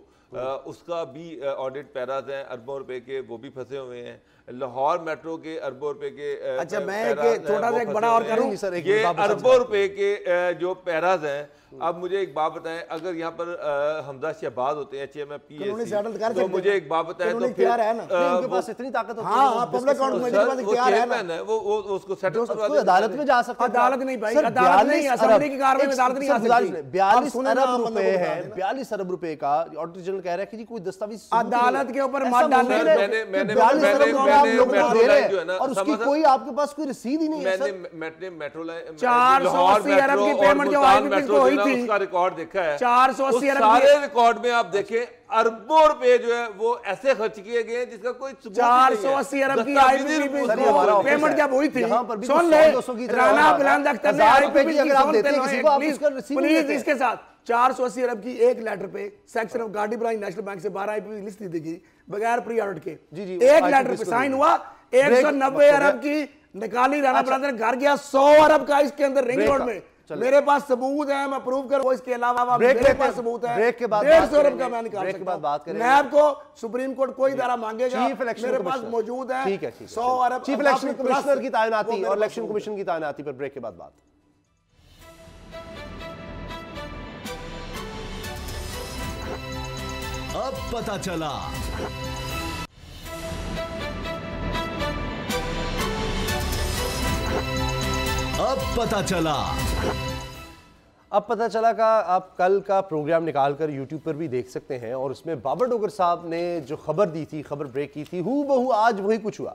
उसका भी ऑडिट पैराज हैं अरबों रुपए के, वो भी फंसे हुए हैं। लाहौर मेट्रो के अरबों रुपए के अच्छा, मैं थोड़ा सा एक बड़ा और करूं सर, ये अरबों रुपए के जो पैराज हैं। अब मुझे एक बात बताएं, अगर यहाँ पर हमजा शहबाज होते हैं चेयरमैन पीएससी, तो मुझे एक बात बताएं, तो फिर उनके पास इतनी ताकत होती है, हाँ पब्लिक अकाउंट कमेटी के पास इख्तियार है ना, वो उसको सेटल करवा दे, अदालत में जा सकते हैं। अदालत नहीं भाई, अदालत नहीं, असेंबली की कार्रवाई में अदालत नहीं आ सकती। 42 अरब रुपए है, 42 अरब रुपए का ऑडिटर जनरल कह रहा है कि जी कोई दस्तावेज अदालत के ऊपर मत डालने, 42 अरब रुपए आप लोगों को दे रहे हैं और उसकी कोई आपके पास कोई रसीद ही नहीं है। मैंने मेट्रो लाइन 480 अरब की पेमेंट जो आई को हुई थी, उसका रिकॉर्ड देखा है, 480 अरब सारे रिकॉर्ड में आप देखें अरबों रुपए जो है वो ऐसे खर्च किए गए जिसका कोई 480 अरब की आईपीपी पेमेंट जब हुई थी, सुन ले राना बुलंद अख्तर ने आईपीपी की, अगर आप देते हैं किसी को आप उसका रिसीव प्लीज इसके साथ 480 अरब की एक लेटर पे section of Gardi branch national bank से 12 आईपीपी लिस्ट दी गई बगैर प्री ऑडिट के, एक लेटर पे साइन हुआ। 190 अरब की निकाली, राणा बुलंद ने घर गया, 100 अरब का इसके अंदर रिंग रोड में मेरे पास सबूत है, मैं प्रूव कर, इसके अलावा मेरे पास सबूत है। ब्रेक के बाद 150 अरब का मैं निकाल सकता हूं। बात करेंगे, नैब को सुप्रीम कोर्ट कोई इदारा मांगेगा, मेरे पास मौजूद है। ठीक है, 100 अरब चीफ इलेक्शन कमिश्नर की तैनाती और इलेक्शन कमीशन की तैनाती पर ब्रेक के बाद बात। अब पता चला अब पता चला अब पता चला का आप कल का प्रोग्राम निकालकर यूट्यूब पर भी देख सकते हैं और उसमें बाबर डोगर साहब ने जो खबर दी थी, खबर ब्रेक की थी, हूबहू आज वही कुछ हुआ।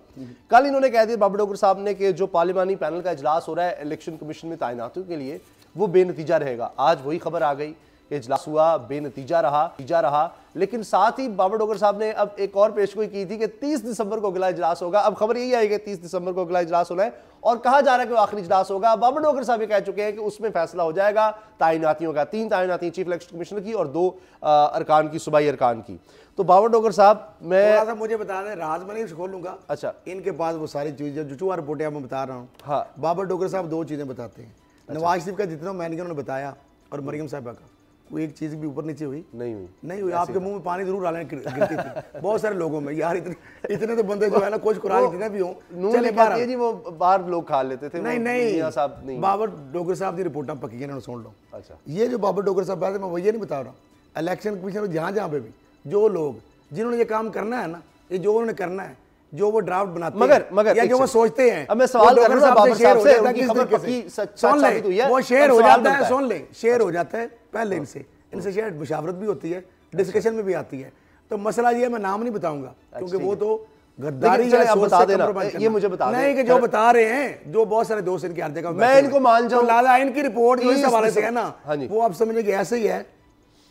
कल इन्होंने कह दिया बाबर डोगर साहब ने कि जो पार्लिमानी पैनल का इजलास हो रहा है इलेक्शन कमीशन में तैनातियों के लिए वो बेनतीजा रहेगा। आज वही खबर आ गई कि इजलास हुआ, बेनतीजा रहा। लेकिन साथ ही बाबर डोगर साहब ने अब एक और पेशगोई की थी कि 30 दिसंबर को अगला इजलास होगा। अब खबर यही आई कि 30 दिसंबर को अगला इजलास होना है और कहा जा रहा है कि वो आखिरी इजलास होगा। बाबर डोगर साहब ये कह चुके हैं कि उसमें फैसला हो जाएगा तैनातियों का, 3 तैनाती चीफ इलेक्शन कमिश्नर की और 2 अरकान की, सूबाई अरकान की। तो बाबर डोगर साहब मैं मुझे बता दें, राज मैं नहीं खोलूंगा। अच्छा, इनके पास वो सारी चीजें जो चुआ रिपोर्टें मैं बता रहा हूँ। हाँ, बाबर डोगर साहब 2 चीजें बताते हैं। नवाज शरीफ का जितना मैंने उन्होंने बताया और मरियम साहिबा का, वो एक चीज भी ऊपर नीचे हुई नहीं हुई। आपके मुंह में पानी जरूर डालने गिरती थी बहुत सारे लोगों में। यार इतने तो बंदे जो है ना, कुछ खुराक जितने भी हो, चले बाहर जी, वो बाहर लोग खा लेते थे। नहीं, बाबर डोगर साहब की रिपोर्टां पक्की है, सुन लो। अच्छा, ये जो बाबर डोगर साहब बात है, मैं वो ये नहीं बता रहा। इलेक्शन कमीशन जहाँ पे भी जो लोग जिन्होंने ये काम करना है ना, ये जो उन्होंने करना है, जो वो ड्राफ्ट बनाते मगर या जो वो सोचते हैं, अब मैं सवाल कर रहा हूं बाबर साहब से, उनकी खबर पक्की सच साबित हुई है, वो शेयर हो जाता है, सुन ले, शेयर हो जाता है पहले इनसे शायद मुशावरत भी होती है, डिस्कशन में भी आती है। तो मसला ये मैं नाम नहीं बताऊंगा क्योंकि वो तो गद्दारी है। आप बता देना, ये मुझे बता दें। नहीं कि जो बता रहे हैं, जो बहुत सारे दोस्त इनकी हर जगह मैं इनको मान जाऊं, लाला इनकी रिपोर्ट जो इस हवाले से है ना, वो आप समझिए कि ऐसे ही है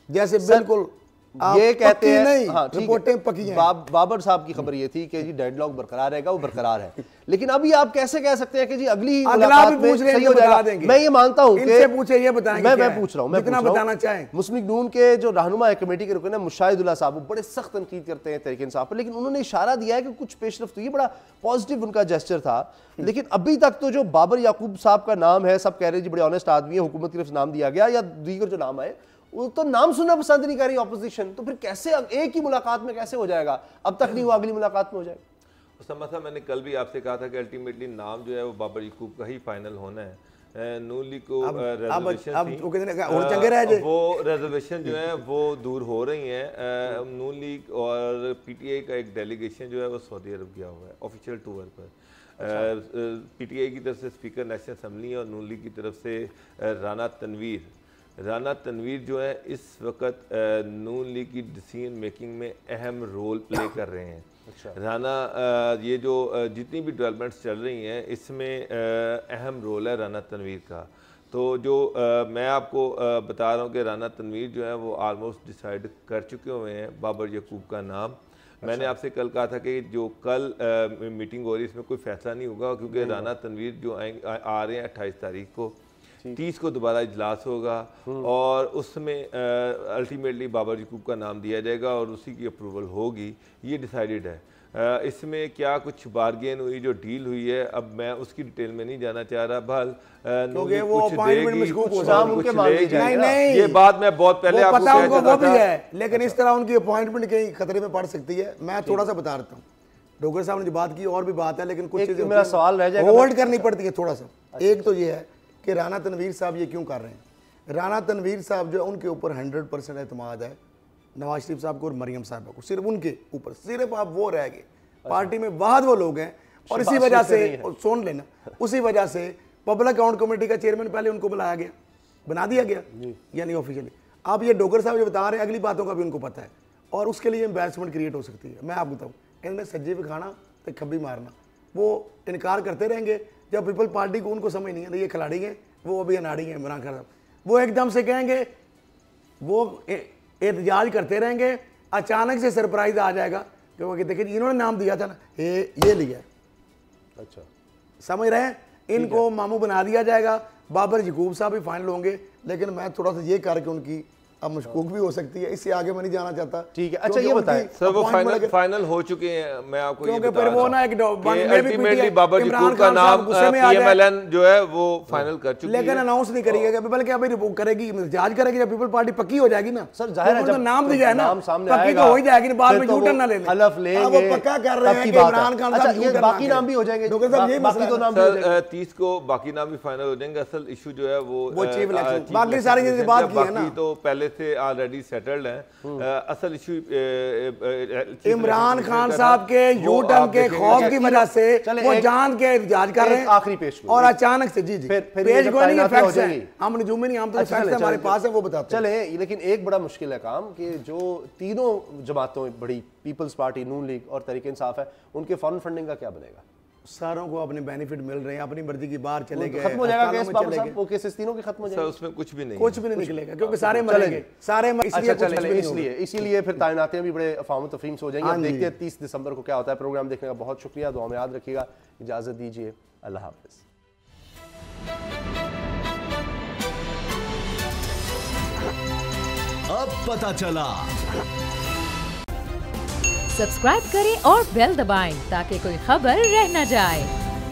जैसे बिल्कुल ये कहते हैं। हाँ, रिपोर्टें पकी हैं। बाबर साहब की खबर ये थी कि जी डेडलॉक बरकरार रहेगा, वो बरकरार है। लेकिन अभी आप कैसे कह सकते हैं कि जी अगली मुलाकात में सही हो जाएगा? मैं ये मानता हूं कि पूछे, ये बताएंगे, मैं पूछ रहा हूं, जितना बताना चाहें। मुस्लिम लीग नून के जो रहनुमा कमेटी के रुकन है मुशाहिदुल्लाह साहब, वो बड़े सख्त तनकीद करते हैं तहरीक इंसाफ पर, लेकिन उन्होंने इशारा दिया है कि कुछ पेशरफ्त हुई है, बड़ा पॉजिटिव उनका जेस्चर था। लेकिन अभी तक तो जो बाबर याकूब साहब का नाम है, सब कह रहे हैं जी बड़े ऑनेस्ट आदमी है, हुकूमत की तरफ से नाम दिया गया या दीगर जो नाम आए, वो तो नाम सुनना पसंद नहीं कर रही ऑपोजिशन। तो फिर कैसे एक ही मुलाकात में कैसे हो जाएगा? अब तक नहीं हुआ, अगली मुलाकात में हो जाएगा। समझा, मैंने कल भी आपसे कहा था कि अल्टीमेटली नाम जो है वो बाबर याकूब का ही फाइनल होना है। नून लीग को अब रिजर्वेशन वो कहते हैं और चंगे रह जाए, वो रिजर्वेशन जो है वो दूर हो रही हैं। नून लीग और पीटीआई का एक डेलीगेशन जो है वो सऊदी अरब गया हुआ है ऑफिशियल टूर पर। पीटीआई की तरफ से स्पीकर नेशनल असम्बली और नून लीग की तरफ से राना तनवीर जो है इस वक्त नून लीग की डिसीजन मेकिंग में अहम रोल प्ले कर रहे हैं। राना ये जो जितनी भी डेवलपमेंट्स चल रही हैं इसमें अहम रोल है राना तनवीर का। तो जो मैं आपको बता रहा हूँ कि राना तनवीर जो है वो आलमोस्ट डिसाइड कर चुके हुए हैं बाबर यकूब का नाम। मैंने आपसे कल कहा था कि जो कल मीटिंग हो रही है इसमें कोई फैसला नहीं होगा, क्योंकि राना तनवीर जो आ रहे हैं 28 तारीख को, 30 को दोबारा इजलास होगा और उसमें अल्टीमेटली बाबर यकूब का नाम दिया जाएगा और उसी की अप्रूवल होगी, ये डिसाइडेड है। इसमें क्या कुछ बार्गेन हुई, जो डील हुई है, अब मैं उसकी डिटेल में नहीं जाना चाह रहा। बहल क्योंकि वो अपॉइंटमेंट मशकूक हो जाएगी, ये बात मैं बहुत पहले आपको पता उनको वो भी है, लेकिन इस तरह उनकी अपॉइंटमेंट कहीं खतरे में पड़ सकती है। मैं थोड़ा सा बता देता हूँ, डोगर साहब ने जो बात की और भी बात है, लेकिन कुछ चीजें मेरा सवाल रह जाएगा, होल्ड करनी पड़ती है थोड़ा सा। एक तो ये है कि राना तनवीर साहब ये क्यों कर रहे हैं। राना तनवीर साहब जो है उनके ऊपर 100% एतमाद है नवाज शरीफ साहब को और मरियम साहब को, सिर्फ उनके ऊपर, सिर्फ आप वो रह गए पार्टी में वाहद वो लोग हैं। और इसी वजह से सुन लेना, उसी वजह से पब्लिक अकाउंट कमेटी का चेयरमैन पहले उनको बुलाया गया, बना दिया गया, यानी ऑफिशियली। अब ये डोगर साहब जो बता रहे हैं अगली बातों का भी उनको पता है और उसके लिए एम्बेरसमेंट क्रिएट हो सकती है। मैं आपको बताऊँ, इनमें सज्जे भी खाना तो खब्बी मारना, वो इनकार करते रहेंगे जब पीपल पार्टी को उनको समझ नहीं है ये खिलाड़ी हैं, वो अभी अनाड़ी हैं इमरान खान साहब, वो एकदम से कहेंगे, वो एहतजाज करते रहेंगे, अचानक से सरप्राइज आ जाएगा क्योंकि देखिए इन्होंने नाम दिया था ना, ये लिया। अच्छा, समझ रहे हैं, इनको मामू बना दिया जाएगा। बाबर यकूब साहब भी फाइनल होंगे, लेकिन मैं थोड़ा सा ये करके उनकी अब मशकूक भी हो सकती है, इससे आगे मैं नहीं जाना चाहता। ठीक है, अच्छा ये बताएं सर, वो फाइनल हो चुके हैं। मैं आपको ये बता रहा हूं अल्टीमेटली बाबर यकूब का नाम पीएमएलएन जो है वो फाइनल कर चुकी है, लेकिन अनाउंस नहीं करेगी, बल्कि अभी रिपोर्ट करेगी, इंतजार करेगी जब पीपल पार्टी पक्की हो जाएगी ना। सर जाहिर है, जब नाम दिया है ना, पक्की तो हो ही जाएगी, बाद में झूठन ना लेना, हलफ लेंगे, वो पक्का कर रहे हैं कि इमरान खान साहब बाकी नाम भी हो जाएंगे, बाकी तो नाम भी हो जाएंगे। 30 को बाकी नाम भी फाइनल हो जाएंगे। असल इशू जो है वो चीफ इलेक्शन, बाकी सारी चीजें बात की है ना, तो पहले से ऑलरेडी सेटल्ड है। असल इशू इमरान खान साहब के यू टर्न के खौफ की वजह से वो जान के एहतजाज कर रहे हैं, आखिरी पेश और अचानक से जी पेश कोई नहीं, फैक्ट्स हैं, हम नजूमी नहीं, हम तो फैक्ट्स हमारे पास है, वो बताते चले। लेकिन एक बड़ा मुश्किल है काम कि जो तीनों जमातों बड़ी पीपल्स पार्टी, नून लीग और तहरीक इंसाफ है, उनके फॉरेन फंडिंग का क्या बनेगा? सारों को अपने बेनिफिट मिल रहे हैं, अपनी मर्जी की बाहर चले गए, खत्म हो जाएगा केस बाबर साहब, वो केसेस तीनों के खत्म हो जाएंगे, उसमें कुछ भी नहीं निकलेगा क्योंकि सारे मरेंगे, सारे इसीलिए फिर तायनातियां भी बड़े अफवाह तफहीम से हो जाएंगी। अब देखते हैं 30 दिसंबर को क्या होता है। प्रोग्राम देखने का बहुत शुक्रिया, दुआ में याद रखिएगा, इजाजत दीजिए, अल्लाह हाफिज। अब पता चला। सब्सक्राइब करें और बेल दबाएं ताकि कोई खबर रह न जाए।